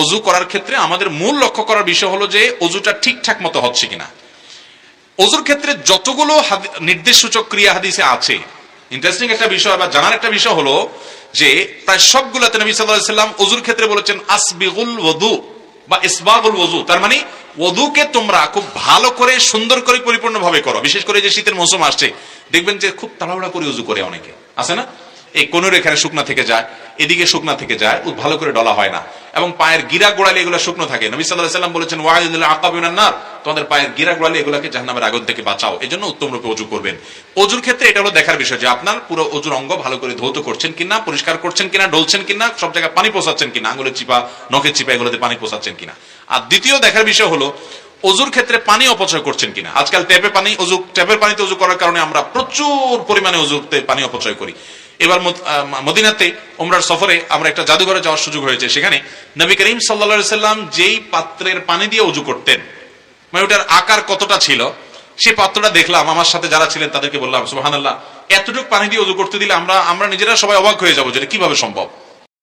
অজু করার ক্ষেত্রে আমাদের মূল লক্ষ্য করার বিষয় হলো যে অজুটা ঠিকঠাক মতো হচ্ছে কিনা। অজুর ক্ষেত্রে যতগুলো নির্দেশ সূচক ক্রিয়া হাদিসে আছে, ইন্টারেস্টিং একটা বিষয় বা জানার একটা বিষয় হলো যে প্রায় সবগুলোতে নবী সাল্লাল্লাহু আলাইহি ওয়াসাল্লাম অজুর ক্ষেত্রে বলেছেন আসবিগুল ওযু বা ইসবাগুল ওযু, তার মানে ওযুকে তোমরা খুব ভালো করে সুন্দর করে পরিপূর্ণভাবে করো। বিশেষ করে যে শীতের মৌসুম আসছে, দেখবেন যে খুব তাড়াহুড়া করে ওযু করে অনেকে, আছে না? এই কোনের এখানে শুকনা থেকে যায়, এদিকে শুকনা থেকে যায়, ভালো করে ডলা হয় না, এবং পায়ের গিরা গোড়ালি এগুলো শুকনো থাকে। নবী সাল্লাল্লাহু আলাইহি ওয়াসাল্লাম বলেছেন ওয়াইদুল আকাব মিনান নার, তোমাদের পায়ের গিরা গোড়ালি এগুলোকে জাহান্নামের আগুন থেকে বাঁচাও। এজন্য উত্তম রূপে ওযু করবেন। ওযুর ক্ষেত্রে এটা হলো দেখার বিষয় যে আপনার পুরো ওযুর অঙ্গ ভালো করে ধৌত করছেন কিনা, পরিষ্কার করছেন কিনা, ডলছেন কিনা, সব জায়গায় পানি পৌঁছাচ্ছেন কিনা, আঙুলের চিপা নখের চিপা এগুলোতে পানি পৌঁছাচ্ছেন কিনা। আর দ্বিতীয় দেখার বিষয় হলো অজুর ক্ষেত্রে পানি অপচয় করছেন কিনা। আজকাল ট্যাপের পানিতে ওযু করার কারণে আমরা প্রচুর পরিমাণে ওযুতে পানি অপচয় করি। এবার মদিনাতে উমরার সফরে আমরা একটা জাদুঘরে যাওয়ার সুযোগ হয়েছে। সেখানে নবী করিম সাল্লাল্লাহু আলাইহি সাল্লাম যেই পাত্রের পানি দিয়ে ওযু করতেন, মানে ওটার আকার কতটা ছিল, সেই পাত্রটা দেখলাম, আমার সাথে যারা ছিলেন তাদেরকে বললাম সুবহানাল্লাহ, এতটুকু পানি দিয়ে ওযু করতে দিলে আমরা নিজেরা সবাই অবাক হয়ে যাবো যে কিভাবে সম্ভব।